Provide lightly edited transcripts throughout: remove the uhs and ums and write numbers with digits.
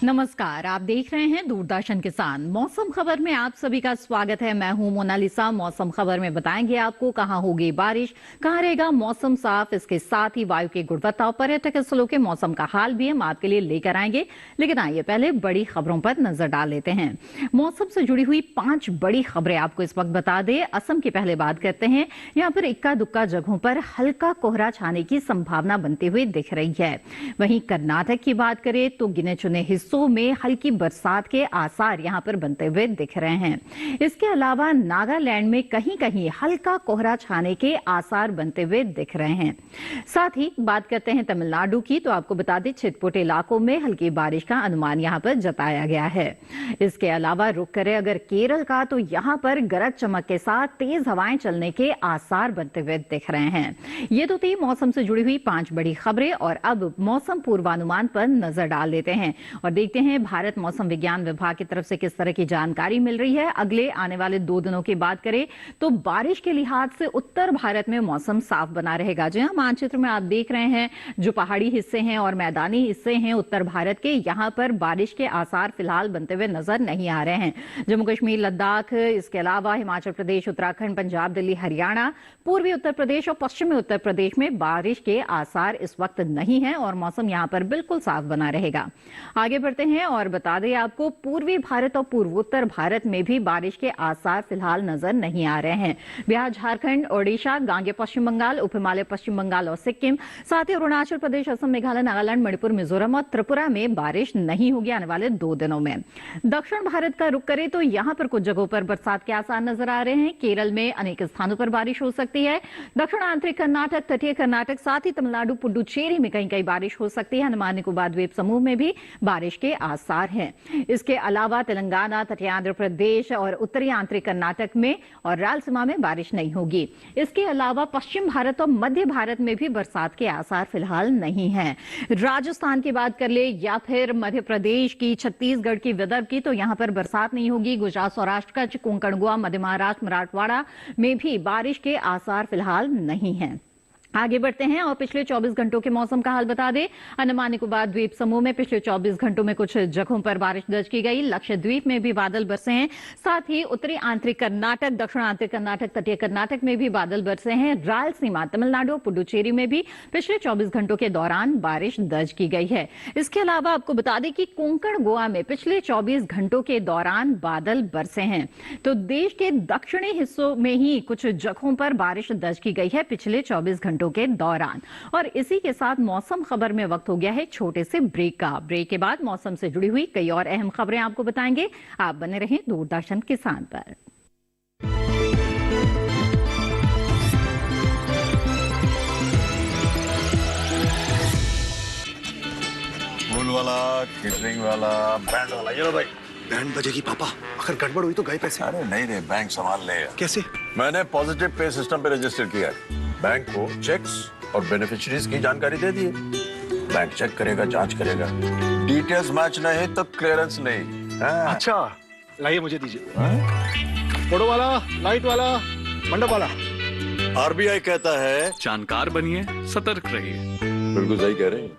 नमस्कार, आप देख रहे हैं दूरदर्शन किसान। मौसम खबर में आप सभी का स्वागत है। मैं हूं मोनालिसा। मौसम खबर में बताएंगे आपको कहां होगी बारिश, कहां रहेगा मौसम साफ, इसके साथ ही वायु की गुणवत्ता और पर्यटक स्थलों के मौसम का हाल भी हम आपके लिए लेकर आएंगे। लेकिन आइए पहले बड़ी खबरों पर नजर डाल लेते हैं। मौसम से जुड़ी हुई 5 बड़ी खबरें आपको इस वक्त बता दें। असम की पहले बात करते हैं। यहाँ पर इक्का दुक्का जगहों पर हल्का कोहरा छाने की संभावना बनती हुई दिख रही है। वहीं कर्नाटक की बात करें तो गिने चुने हिस्सों में हल्की बरसात के आसार यहां पर बनते हुए दिख रहे हैं। इसके अलावा नागालैंड में कहीं कहीं हल्का कोहरा छाने के आसार बनते हुए दिख रहे हैं। साथ ही बात करते हैं तमिलनाडु की, तो आपको बता दें छिटपुट इलाकों में हल्की बारिश का अनुमान यहां पर जताया गया है। इसके अलावा रुक करें अगर केरल का, तो यहां पर गरज चमक के साथ तेज हवाएं चलने के आसार बनते हुए दिख रहे हैं। ये तो थी मौसम से जुड़ी हुई 5 बड़ी खबरें, और अब मौसम पूर्वानुमान पर नजर डाल लेते हैं और देखते हैं भारत मौसम विज्ञान विभाग की तरफ से किस तरह की जानकारी मिल रही है। अगले आने वाले 2 दिनों की बात करें तो बारिश के लिहाज से उत्तर भारत में मौसम साफ बना रहेगा। जो यहाँ मानचित्र में आप देख रहे हैं, जो पहाड़ी हिस्से हैं और मैदानी हिस्से हैं उत्तर भारत के, यहाँ पर बारिश के आसार फिलहाल बनते हुए नजर नहीं आ रहे हैं। जम्मू कश्मीर, लद्दाख, इसके अलावा हिमाचल प्रदेश, उत्तराखंड, पंजाब, दिल्ली, हरियाणा, पूर्वी उत्तर प्रदेश और पश्चिमी उत्तर प्रदेश में बारिश के आसार इस वक्त नहीं है और मौसम यहाँ पर बिल्कुल साफ बना रहेगा। आगे बढ़ते हैं और बता दें आपको पूर्वी भारत और पूर्वोत्तर भारत में भी बारिश के आसार फिलहाल नजर नहीं आ रहे हैं। बिहार, झारखंड, ओडिशा, गांगे पश्चिम बंगाल, उप हिमालय पश्चिम बंगाल और सिक्किम, साथ ही अरुणाचल प्रदेश, असम, मेघालय, नागालैंड, मणिपुर, मिजोरम और त्रिपुरा में बारिश नहीं होगी आने वाले 2 दिनों में। दक्षिण भारत का रुख करें तो यहां पर कुछ जगहों पर बरसात के आसार नजर आ रहे हैं। केरल में अनेक स्थानों पर बारिश हो सकती है। दक्षिण आंतरिक कर्नाटक, तटीय कर्नाटक, साथ ही तमिलनाडु, पुडुचेरी में कहीं कहीं बारिश हो सकती है। अंडमान निकोबार द्वीप समूह में भी बारिश के आसार हैं। इसके अलावा तेलंगाना, तटीय आंध्र प्रदेश और उत्तरी आंतरिक कर्नाटक में और रायलसीमा में बारिश नहीं होगी। इसके अलावा पश्चिम भारत और मध्य भारत में भी बरसात के आसार फिलहाल नहीं हैं। राजस्थान की बात कर ले या फिर मध्य प्रदेश की, छत्तीसगढ़ की, विदर्भ की, तो यहां पर बरसात नहीं होगी। गुजरात, सौराष्ट्र, कच्छ, कोंकण, गोवा, मध्य महाराष्ट्र, मराठवाड़ा में भी बारिश के आसार फिलहाल नहीं हैं। आगे बढ़ते हैं और पिछले 24 घंटों के मौसम का हाल बता दें। अंडमान निकोबार द्वीप समूह में पिछले 24 घंटों में कुछ जगहों पर बारिश दर्ज की गई। लक्षद्वीप में भी बादल बरसे हैं। साथ ही उत्तरी आंतरिक कर्नाटक, दक्षिण आंतरिक कर्नाटक, तटीय कर्नाटक में भी बादल बरसे हैं। रायलसीमा, तमिलनाडु, पुडुचेरी में भी पिछले 24 घंटों के दौरान बारिश दर्ज की गई है। इसके अलावा आपको बता दें कि कोंकण, गोवा में पिछले 24 घंटों के दौरान बादल बरसे हैं। तो देश के दक्षिणी हिस्सों में ही कुछ जगहों पर बारिश दर्ज की गई है पिछले 24 घंटों के दौरान। और इसी के साथ मौसम खबर में वक्त हो गया है छोटे से ब्रेक का। ब्रेक के बाद मौसम से जुड़ी हुई कई और अहम खबरें आपको बताएंगे। आप बने रहें दूरदर्शन किसान पर। फूल वाला, केटरिंग वाला, बैंड वाला, ये लो भाई। बैंड बजेगी पापा, अगर गड़बड़ हुई तो गए पैसे। अरे नहीं रे, बैंक संभाल ले। कैसे? मैंने पॉजिटिव पे सिस्टम पे रजिस्टर किया है। बैंक को चेक्स और बेनिफिशियरीज की जानकारी दे दी है। बैंक चेक करेगा, जांच करेगा, डिटेल्स मैच नहीं तो क्लियरेंस नहीं। अच्छा, लाइए मुझे दीजिए। फोटो वाला, लाइट वाला, मंडप वाला। आरबीआई कहता है जानकार बनिए, सतर्क रहिए। बिल्कुल सही कह रहे हैं।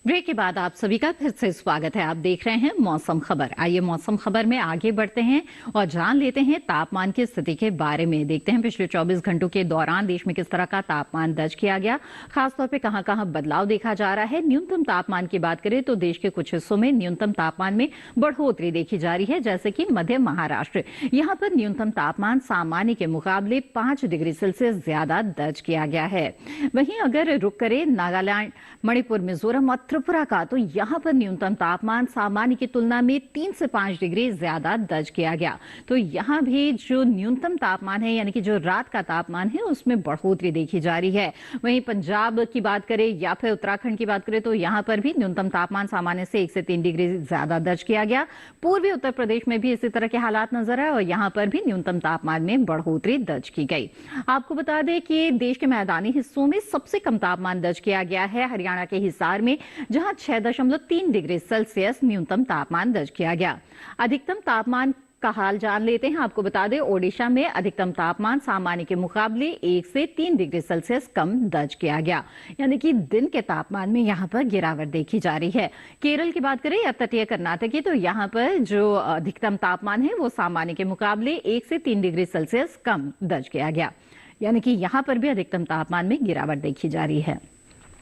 ब्रेक के बाद आप सभी का फिर से स्वागत है। आप देख रहे हैं मौसम खबर। आइए मौसम खबर में आगे बढ़ते हैं और जान लेते हैं तापमान की स्थिति के बारे में। देखते हैं पिछले 24 घंटों के दौरान देश में किस तरह का तापमान दर्ज किया गया, खासतौर पे कहां कहां बदलाव देखा जा रहा है। न्यूनतम तापमान की बात करें तो देश के कुछ हिस्सों में न्यूनतम तापमान में बढ़ोतरी देखी जा रही है, जैसे कि मध्य महाराष्ट्र। यहां पर न्यूनतम तापमान सामान्य के मुकाबले 5 डिग्री सेल्सियस ज्यादा दर्ज किया गया है। वहीं अगर रुक करें नागालैंड, मणिपुर, मिजोरम और त्रिपुरा का, तो यहां पर न्यूनतम तापमान सामान्य की तुलना में 3 से 5 डिग्री ज्यादा दर्ज किया गया। तो यहां भी जो न्यूनतम तापमान है, यानी कि जो रात का तापमान है, उसमें बढ़ोतरी देखी जा रही है। वहीं पंजाब की बात करें या फिर उत्तराखंड की बात करें तो यहां पर भी न्यूनतम तापमान सामान्य से 1 से 3 डिग्री ज्यादा दर्ज किया गया। पूर्वी उत्तर प्रदेश में भी इसी तरह के हालात नजर आए और यहां पर भी न्यूनतम तापमान में बढ़ोतरी दर्ज की गई। आपको बता दें कि देश के मैदानी हिस्सों में सबसे कम तापमान दर्ज किया गया है हरियाणा के हिसार में, जहां 6.3 डिग्री सेल्सियस न्यूनतम तापमान दर्ज किया गया। अधिकतम तापमान का हाल जान लेते हैं। आपको बता दें, ओडिशा में अधिकतम तापमान सामान्य के मुकाबले 1 से 3 डिग्री सेल्सियस कम दर्ज किया गया, यानी कि दिन के तापमान में यहां पर गिरावट देखी जा रही है। केरल की बात करें या तटीय कर्नाटक की, तो यहां पर जो अधिकतम तापमान है वो सामान्य के मुकाबले 1 से 3 डिग्री सेल्सियस कम दर्ज किया गया, यानी कि यहां पर भी अधिकतम तापमान में गिरावट देखी जा रही है।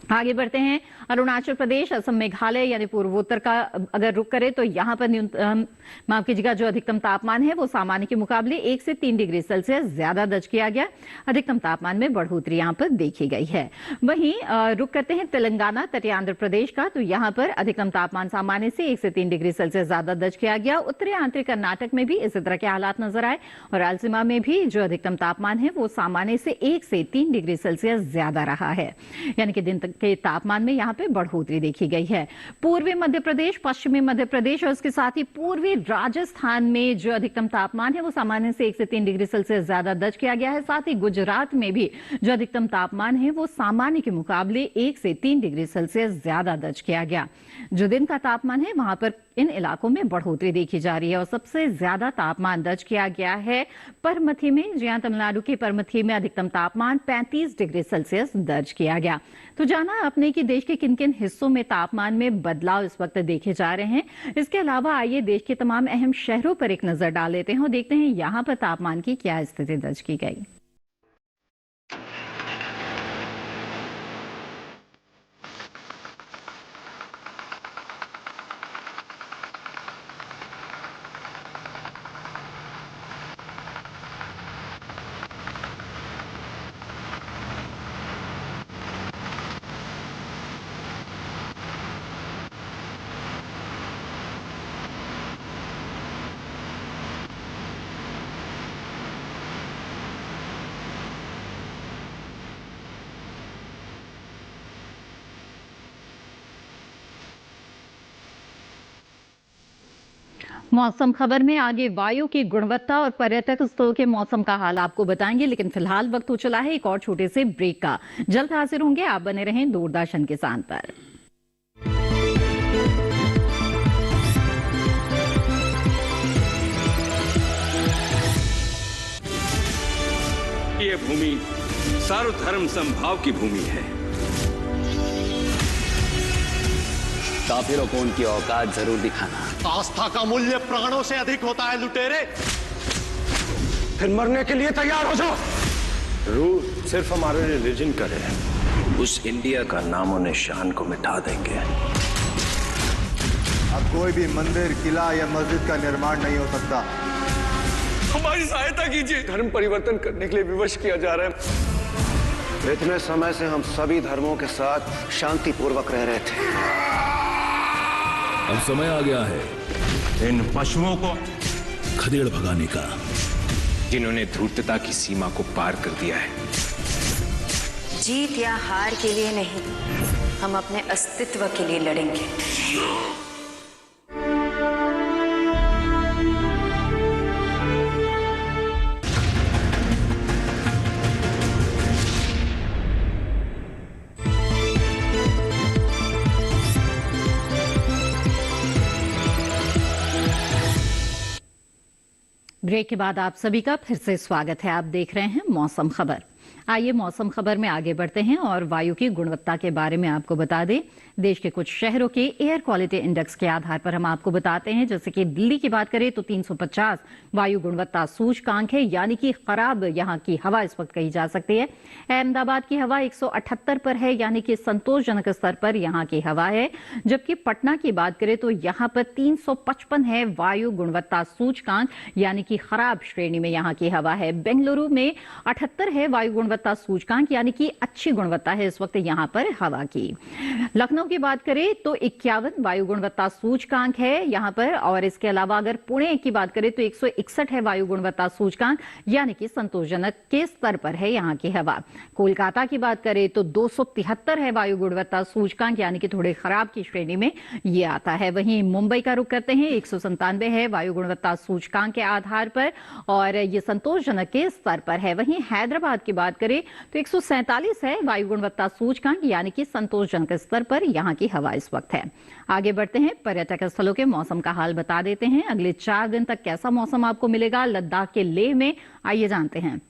आगे बढ़ते हैं। अरुणाचल प्रदेश, असम, मेघालय यानी पूर्वोत्तर का अगर रुख करें तो यहां पर न्यूनतम माफ कीजिएगा जो अधिकतम तापमान है वो सामान्य के मुकाबले 1 से 3 डिग्री सेल्सियस ज्यादा दर्ज किया गया। अधिकतम तापमान में बढ़ोतरी यहां पर देखी गई है। वहीं रुख करते हैं तेलंगाना, तटीय आंध्र प्रदेश का, तो यहां पर अधिकतम तापमान सामान्य से 1 से 3 डिग्री सेल्सियस ज्यादा दर्ज किया गया। उत्तरी आंतरिक कर्नाटक में भी इसी तरह के हालात नजर आए और रायलसीमा में भी जो अधिकतम तापमान है वो सामान्य से 1 से 3 डिग्री सेल्सियस ज्यादा रहा है, यानी कि दिन के तापमान में यहां पे बढ़ोतरी देखी गई है। पूर्वी मध्य प्रदेश, पश्चिमी मध्य प्रदेश और इसके साथ ही पूर्वी राजस्थान में जो अधिकतम तापमान है वो सामान्य से 1 से 3 डिग्री सेल्सियस ज्यादा दर्ज किया गया है। साथ ही गुजरात में भी जो अधिकतम तापमान है वो सामान्य के मुकाबले 1 से 3 डिग्री सेल्सियस ज्यादा दर्ज किया गया। जो दिन का तापमान है वहां पर इन इलाकों में बढ़ोतरी देखी जा रही है और सबसे ज्यादा तापमान दर्ज किया गया है परमथी में। जी हां, तमिलनाडु के परमथी में अधिकतम तापमान 35 डिग्री सेल्सियस दर्ज किया गया। तो जाना आपने कि देश के किन किन हिस्सों में तापमान में बदलाव इस वक्त देखे जा रहे हैं। इसके अलावा आइए देश के तमाम अहम शहरों पर एक नजर डाल लेते हैं और देखते हैं यहां पर तापमान की क्या स्थिति दर्ज की गई। मौसम खबर में आगे वायु की गुणवत्ता और पर्यटक स्थलों के मौसम का हाल आपको बताएंगे, लेकिन फिलहाल वक्त हो चला है एक और छोटे से ब्रेक का। जल्द हाजिर होंगे, आप बने रहें दूरदर्शन किसान पर। ये भूमि सर्वधर्म समभाव की भूमि है। काफिरों को उनकी औकात जरूर दिखाना। आस्था का मूल्य प्राणों से अधिक होता है लुटेरे। फिर मरने के लिए तैयार हो जाओ। रूल सिर्फ हमारे रिलीजन का है, उस इंडिया का नामो निशान को मिटा देंगे। अब कोई भी मंदिर, किला या मस्जिद का निर्माण नहीं हो सकता। हमारी सहायता कीजिए। धर्म परिवर्तन करने के लिए विवश किया जा रहा है। इतने समय से हम सभी धर्मों के साथ शांतिपूर्वक रह रहे थे। अब समय आ गया है इन पशुओं को खदेड़ भगाने का, जिन्होंने धूर्तता की सीमा को पार कर दिया है। जीत या हार के लिए नहीं, हम अपने अस्तित्व के लिए लड़ेंगे। ब्रेक के बाद आप सभी का फिर से स्वागत है। आप देख रहे हैं मौसम खबर। आइए मौसम खबर में आगे बढ़ते हैं और वायु की गुणवत्ता के बारे में आपको बता दें। देश के कुछ शहरों के एयर क्वालिटी इंडेक्स के आधार पर हम आपको बताते हैं। जैसे कि दिल्ली की बात करें तो 350 वायु गुणवत्ता सूचकांक है, यानी कि खराब यहां की हवा इस वक्त कही जा सकती है। अहमदाबाद की हवा 178 पर है, यानी कि संतोषजनक स्तर पर यहां की हवा है। जबकि पटना की बात करें तो यहां पर 355 है वायु गुणवत्ता सूचकांक, यानी कि खराब श्रेणी में यहां की हवा है। बेंगलुरु में 78 है वायु गुणवत्ता सूचकांक, यानी कि अच्छी गुणवत्ता है इस वक्त यहां पर हवा की। लखनऊ की बात करें तो 51 वायु गुणवत्ता सूचकांक है यहां पर, और इसके अलावा अगर पुणे की बात करें तो 161 है वायु गुणवत्ता सूचकांक, यानी कि संतोषजनक के स्तर पर है यहां की हवा। कोलकाता की बात करें तो 273 है वायु गुणवत्ता सूचकांक, यानी कि थोड़े खराब की श्रेणी में ये आता है। वहीं मुंबई का रुख करते हैं, 197 है वायु गुणवत्ता सूचकांक के आधार पर और ये संतोषजनक के स्तर पर है। वहीं हैदराबाद की बात बात करें तो 147 है वायु गुणवत्ता सूचकांक, यानी कि संतोषजनक स्तर पर यहाँ की हवा इस वक्त है। आगे बढ़ते हैं, पर्यटक स्थलों के मौसम का हाल बता देते हैं। अगले 4 दिन तक कैसा मौसम आपको मिलेगा लद्दाख के लेह में, आइए जानते हैं।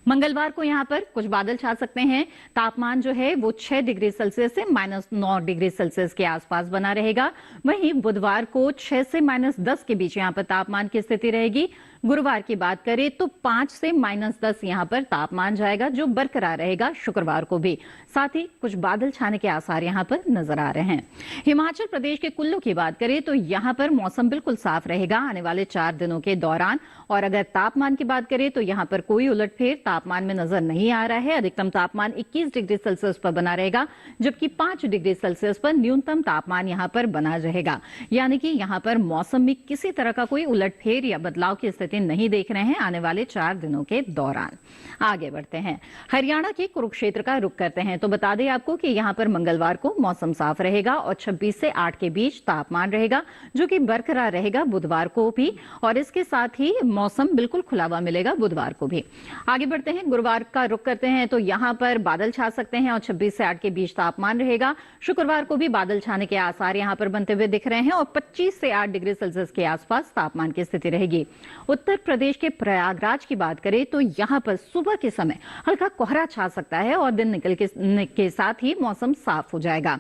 मंगलवार को यहाँ पर कुछ बादल छा सकते हैं। तापमान जो है वो 6 डिग्री सेल्सियस से -9 डिग्री सेल्सियस के आसपास बना रहेगा। वहीं बुधवार को 6 से -10 के बीच यहाँ पर तापमान की स्थिति रहेगी। गुरुवार की बात करें तो 5 से -10 यहाँ पर तापमान जाएगा, जो बरकरार रहेगा शुक्रवार को भी। साथ ही कुछ बादल छाने के आसार यहाँ पर नजर आ रहे हैं। हिमाचल प्रदेश के कुल्लू की बात करें तो यहाँ पर मौसम बिल्कुल साफ रहेगा आने वाले 4 दिनों के दौरान। और अगर तापमान की बात करें तो यहाँ पर कोई उलटफेर तापमान में नजर नहीं आ रहा है। अधिकतम तापमान 21 डिग्री सेल्सियस पर बना रहेगा, जबकि 5 डिग्री सेल्सियस पर न्यूनतम तापमान यहाँ पर बना रहेगा। यानी कि यहाँ पर मौसम में किसी तरह का कोई उलटफेर या बदलाव की स्थिति नहीं देख रहे हैं आने वाले 4 दिनों के दौरान। आगे बढ़ते हैं, हरियाणा के कुरुक्षेत्र का रुख करते हैं तो बता दें आपको कि यहाँ पर मंगलवार को मौसम साफ रहेगा और 26 से 8 के बीच तापमान रहेगा, जो कि बरकरार रहेगा बुधवार को भी। और इसके साथ ही मौसम बिल्कुल खुला हुआ मिलेगा बुधवार को भी। आगे बढ़ते हैं, गुरुवार का रुख करते हैं तो यहाँ पर बादल छा सकते हैं और 26 से 8 के बीच तापमान रहेगा। शुक्रवार को भी बादल छाने के आसार यहाँ पर बनते हुए दिख रहे हैं और 25 से 8 डिग्री सेल्सियस के आसपास तापमान की स्थिति रहेगी। उत्तर प्रदेश के प्रयागराज की बात करें तो यहाँ पर सुबह के समय हल्का कोहरा छा सकता है और दिन निकलने के साथ ही मौसम साफ हो जाएगा।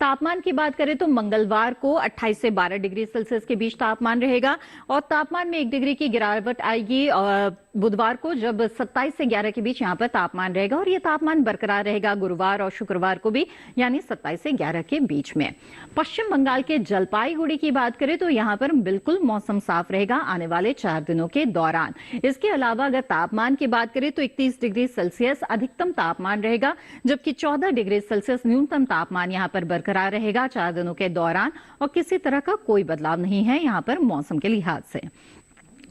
तापमान की बात करें तो मंगलवार को 28 से 12 डिग्री सेल्सियस के बीच तापमान रहेगा और तापमान में 1 डिग्री की गिरावट आएगी। और बुधवार को जब 27 से 11 के बीच यहाँ पर तापमान रहेगा और ये तापमान बरकरार रहेगा गुरुवार और शुक्रवार को भी, यानी 27 से 11 के बीच में। पश्चिम बंगाल के जलपाईगुड़ी की बात करें तो यहाँ पर बिल्कुल मौसम साफ रहेगा आने वाले 4 दिनों के दौरान। इसके अलावा अगर तापमान की बात करें तो 31 डिग्री सेल्सियस अधिकतम तापमान रहेगा, जबकि 14 डिग्री सेल्सियस न्यूनतम तापमान यहाँ पर बरकरार रहेगा 4 दिनों के दौरान। और किसी तरह का कोई बदलाव नहीं है यहाँ पर मौसम के लिहाज से।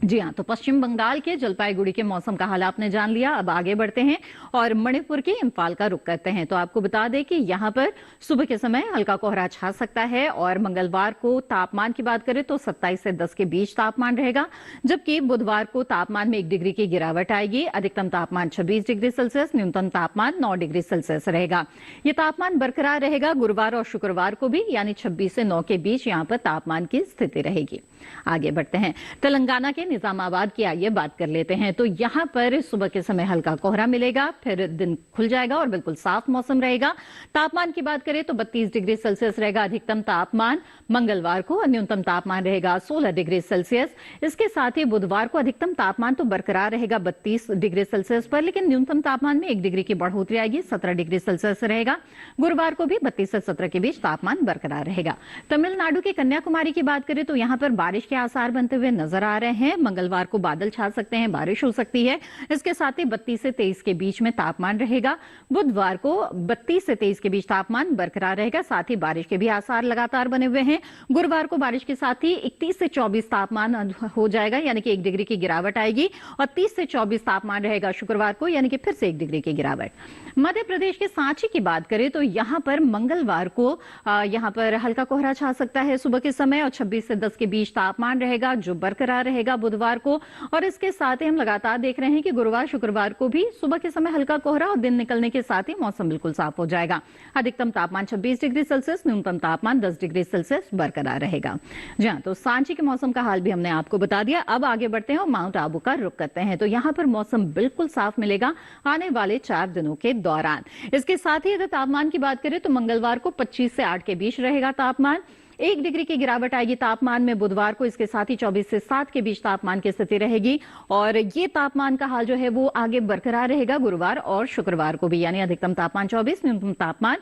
जी हाँ, तो पश्चिम बंगाल के जलपाईगुड़ी के मौसम का हाल आपने जान लिया। अब आगे बढ़ते हैं और मणिपुर के इंफाल का रुख करते हैं तो आपको बता दें कि यहाँ पर सुबह के समय हल्का कोहरा छा सकता है और मंगलवार को तापमान की बात करें तो 27 से 10 के बीच तापमान रहेगा, जबकि बुधवार को तापमान में 1 डिग्री की गिरावट आएगी। अधिकतम तापमान 26 डिग्री सेल्सियस, न्यूनतम तापमान 9 डिग्री सेल्सियस रहेगा। ये तापमान बरकरार रहेगा गुरुवार और शुक्रवार को भी, यानी 26 से 9 के बीच यहाँ पर तापमान की स्थिति रहेगी। आगे बढ़ते हैं, तेलंगाना के निजामाबाद की आइए बात कर लेते हैं तो यहाँ पर सुबह के समय हल्का कोहरा मिलेगा, फिर दिन खुल जाएगा और बिल्कुल साफ मौसम रहेगा। तापमान की बात करें तो 32 डिग्री सेल्सियस रहेगा अधिकतम तापमान मंगलवार को और न्यूनतम तापमान रहेगा 16 डिग्री सेल्सियस। इसके साथ ही बुधवार को अधिकतम तापमान तो बरकरार रहेगा 32 डिग्री सेल्सियस पर, लेकिन न्यूनतम तापमान में 1 डिग्री की बढ़ोतरी आएगी, 17 डिग्री सेल्सियस रहेगा। गुरुवार को भी 32 से 17 के बीच तापमान बरकरार रहेगा। तमिलनाडु के कन्याकुमारी की बात करें तो यहाँ पर बारिश के आसार बनते हुए नजर आ रहे हैं। मंगलवार को बादल छा सकते हैं, बारिश हो सकती है। इसके साथ ही 32 से 23 के बीच में तापमान रहेगा। बुधवार को 32 से 23 के बीच तापमान बरकरार रहेगा, साथ ही बारिश के भी आसार लगातार बने हुए हैं। गुरुवार को बारिश के साथ ही 31 से 24 तापमान हो जाएगा, यानी कि 1 डिग्री की गिरावट आएगी और 30 से 24 तापमान रहेगा शुक्रवार को, यानी कि फिर से 1 डिग्री की गिरावट। मध्य प्रदेश के सांची की बात करें तो यहाँ पर मंगलवार को यहाँ पर हल्का कोहरा छा सकता है सुबह के समय और 26 से 10 के बीच तापमान रहेगा, जो बरकरार रहेगा बुधवार को। और इसके साथ ही हम लगातार देख रहे हैं कि गुरुवार शुक्रवार को भी सुबह के समय हल्का कोहरा और दिन निकलने के साथ ही मौसम बिल्कुल साफ हो जाएगा। अधिकतम तापमान 26 डिग्री सेल्सियस, न्यूनतम तापमान 10 डिग्री सेल्सियस बरकरार रहेगा। जी हाँ, तो सांची के मौसम का हाल भी हमने आपको बता दिया। अब आगे बढ़ते हैं और माउंट आबू का रुख करते हैं तो यहाँ पर मौसम बिल्कुल साफ मिलेगा आने वाले 4 दिनों के दौरान। इसके साथ ही अगर तापमान की बात करें तो मंगलवार को 25 से 8 के बीच रहेगा तापमान, 1 डिग्री की गिरावट आएगी तापमान में बुधवार को। इसके साथ ही 24 से 7 के बीच तापमान की स्थिति रहेगी और ये तापमान का हाल जो है वो आगे बरकरार रहेगा गुरुवार और शुक्रवार को भी, यानी अधिकतम तापमान 24, न्यूनतम तापमान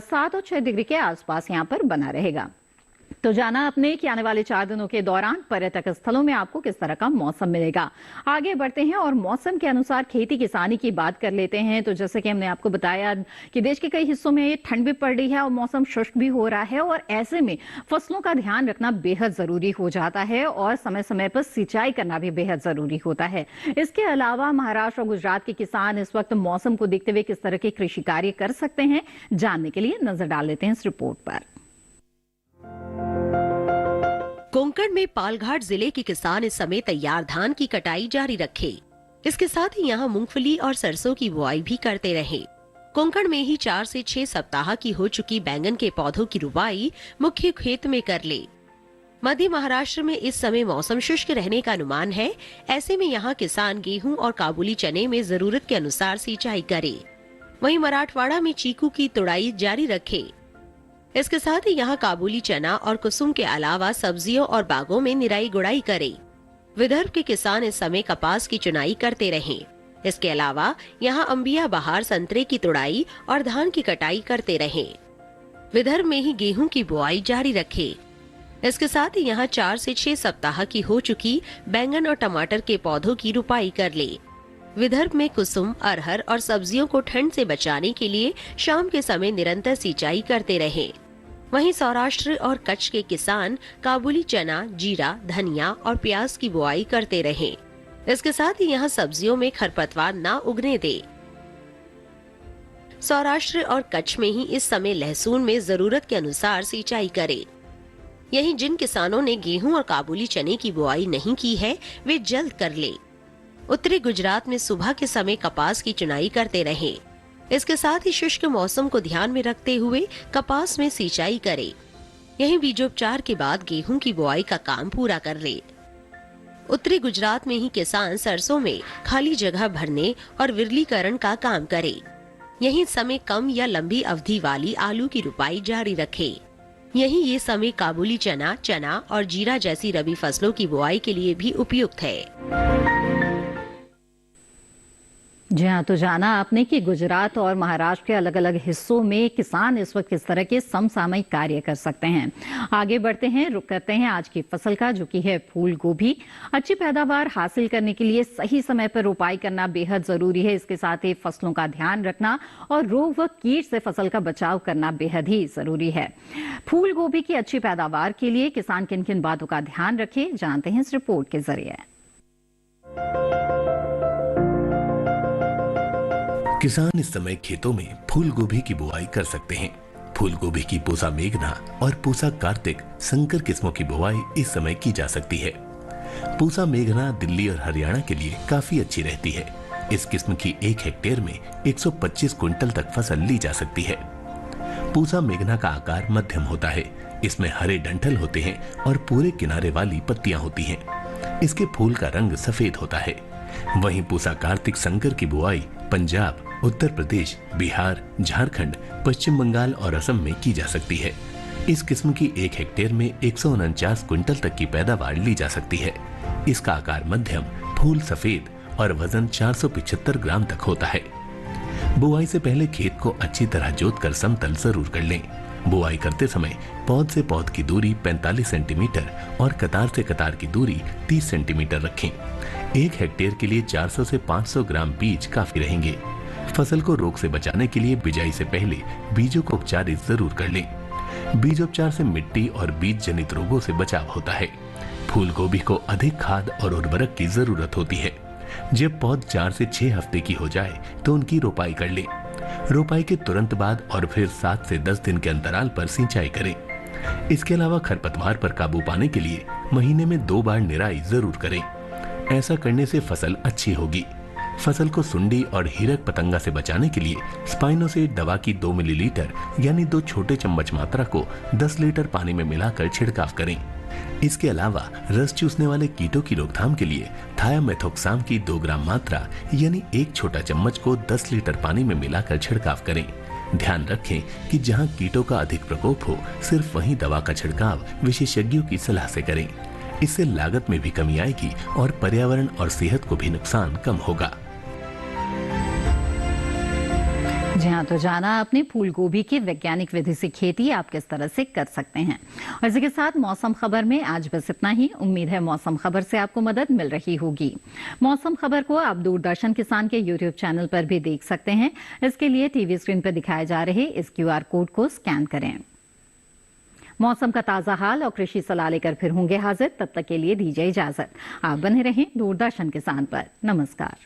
7 और 6 डिग्री के आसपास यहाँ पर बना रहेगा। तो जाना आपने कि आने वाले 4 दिनों के दौरान पर्यटक स्थलों में आपको किस तरह का मौसम मिलेगा। आगे बढ़ते हैं और मौसम के अनुसार खेती किसानी की बात कर लेते हैं। तो जैसे कि हमने आपको बताया कि देश के कई हिस्सों में ठंड भी पड़ रही है और मौसम शुष्क भी हो रहा है और ऐसे में फसलों का ध्यान रखना बेहद जरूरी हो जाता है और समय समय पर सिंचाई करना भी बेहद जरूरी होता है। इसके अलावा महाराष्ट्र और गुजरात के किसान इस वक्त मौसम को देखते हुए किस तरह के कृषि कार्य कर सकते हैं, जानने के लिए नजर डाल लेते हैं इस रिपोर्ट पर। कोंकण में पालघाट जिले के किसान इस समय तैयार धान की कटाई जारी रखे। इसके साथ ही यहाँ मूंगफली और सरसों की बुआई भी करते रहे। कोंकण में ही 4 से 6 सप्ताह की हो चुकी बैंगन के पौधों की रुपाई मुख्य खेत में कर ले। मध्य महाराष्ट्र में इस समय मौसम शुष्क रहने का अनुमान है। ऐसे में यहाँ किसान गेहूं और काबुली चने में जरूरत के अनुसार सिंचाई करे। वहीं मराठवाड़ा में चीकू की तुड़ाई जारी रखे। इसके साथ ही यहाँ काबुली चना और कुसुम के अलावा सब्जियों और बागों में निराई गुड़ाई करे। विदर्भ के किसान इस समय कपास की चुनाई करते रहे। इसके अलावा यहाँ अंबिया बहार संतरे की तुड़ाई और धान की कटाई करते रहे। विदर्भ में ही गेहूं की बुआई जारी रखे। इसके साथ ही यहाँ 4 से 6 सप्ताह की हो चुकी बैंगन और टमाटर के पौधों की रुपाई कर ले। विदर्भ में कुसुम, अरहर और सब्जियों को ठंड से बचाने के लिए शाम के समय निरंतर सिंचाई करते रहे। वहीं सौराष्ट्र और कच्छ के किसान काबुली चना, जीरा, धनिया और प्याज की बुआई करते रहे। इसके साथ ही यहाँ सब्जियों में खरपतवार न उगने दे। सौराष्ट्र और कच्छ में ही इस समय लहसुन में जरूरत के अनुसार सिंचाई करे। यहीं जिन किसानों ने गेहूं और काबुली चने की बुआई नहीं की है, वे जल्द कर ले। उत्तरी गुजरात में सुबह के समय कपास की चुनाई करते रहे। इसके साथ ही शुष्क मौसम को ध्यान में रखते हुए कपास में सिंचाई करे। यहीं बीजोपचार के बाद गेहूं की बुआई का काम पूरा कर ले। उत्तरी गुजरात में ही किसान सरसों में खाली जगह भरने और विरलीकरण का काम करे। यहीं समय कम या लंबी अवधि वाली आलू की रुपाई जारी रखे। यहीं ये समय काबुली चना, चना और जीरा जैसी रबी फसलों की बुआई के लिए भी उपयुक्त है। जी हाँ, तो जाना आपने कि गुजरात और महाराष्ट्र के अलग अलग हिस्सों में किसान इस वक्त किस तरह के समसामयिक कार्य कर सकते हैं। आगे बढ़ते हैं, रुक करते हैं आज की फसल का, जो कि है फूल गोभी। अच्छी पैदावार हासिल करने के लिए सही समय पर रोपाई करना बेहद जरूरी है। इसके साथ ही फसलों का ध्यान रखना और रोग व कीट से फसल का बचाव करना बेहद ही जरूरी है। फूल गोभी की अच्छी पैदावार के लिए किसान किन किन बातों का ध्यान रखे, जानते हैं इस रिपोर्ट के जरिए। किसान इस समय खेतों में फूल गोभी की बुआई कर सकते हैं। फूल गोभी की पूसा मेघना और पूसा कार्तिक संकर किस्मों की बुआई इस समय की जा सकती है। पूसा मेघना दिल्ली और हरियाणा के लिए काफी अच्छी रहती है। इस किस्म की 1 हेक्टेयर में 125 क्विंटल तक फसल ली जा सकती है। पूसा मेघना का आकार मध्यम होता है। इसमें हरे डंठल होते हैं और पूरे किनारे वाली पत्तियां होती हैं। इसके फूल का रंग सफेद होता है। वहीं पूसा कार्तिक संकर की बुआई पंजाब, उत्तर प्रदेश, बिहार, झारखंड, पश्चिम बंगाल और असम में की जा सकती है। इस किस्म की 1 हेक्टेयर में 149 क्विंटल तक की पैदावार ली जा सकती है। इसका आकार मध्यम, फूल सफेद और वजन 475 ग्राम तक होता है। बुआई से पहले खेत को अच्छी तरह जोतकर समतल जरूर कर लें। बुआई करते समय पौध से पौध की दूरी 45 सेंटीमीटर और कतार से कतार की दूरी 30 सेंटीमीटर रखें। 1 हेक्टेयर के लिए 400 से 500 ग्राम बीज काफी रहेंगे। फसल को रोग से बचाने के लिए बिजाई से पहले बीजों को उपचारित जरूर कर लें। बीजोपचार से मिट्टी और बीज जनित रोगों से बचाव होता है। फूल गोभी को अधिक खाद और उर्वरक की जरूरत होती है। जब पौध 4 से 6 हफ्ते की हो जाए तो उनकी रोपाई कर लें। रोपाई के तुरंत बाद और फिर 7 से 10 दिन के अंतराल पर सिंचाई करें। इसके अलावा खरपतवार पर काबू पाने के लिए महीने में 2 बार निराई जरूर करें। ऐसा करने से फसल अच्छी होगी। फसल को सुंडी और हीरक पतंगा से बचाने के लिए स्पाइनोसेट दवा की 2 मिलीलीटर यानी 2 छोटे चम्मच मात्रा को 10 लीटर पानी में मिलाकर छिड़काव करें। इसके अलावा रस चूसने वाले कीटों की रोकथाम के लिए थायामेथोक्साम की 2 ग्राम मात्रा यानी 1 छोटा चम्मच को 10 लीटर पानी में मिलाकर छिड़काव करें। ध्यान रखें कि जहां कीटों का अधिक प्रकोप हो, सिर्फ वहीं दवा का छिड़काव विशेषज्ञों की सलाह से करें। इससे लागत में भी कमी आएगी और पर्यावरण और सेहत को भी नुकसान कम होगा। जी हाँ, तो जाना आपने फूल गोभी की वैज्ञानिक विधि से खेती आप किस तरह से कर सकते हैं। और इसी के साथ मौसम खबर में आज बस इतना ही। उम्मीद है मौसम खबर से आपको मदद मिल रही होगी। मौसम खबर को आप दूरदर्शन किसान के YouTube चैनल पर भी देख सकते हैं। इसके लिए टीवी स्क्रीन पर दिखाए जा रहे इस QR कोड को स्कैन करें। मौसम का ताजा हाल और कृषि सलाह लेकर फिर होंगे हाजिर। तब तक के लिए दीजिए इजाजत। आप बने रहें दूरदर्शन किसान पर। नमस्कार।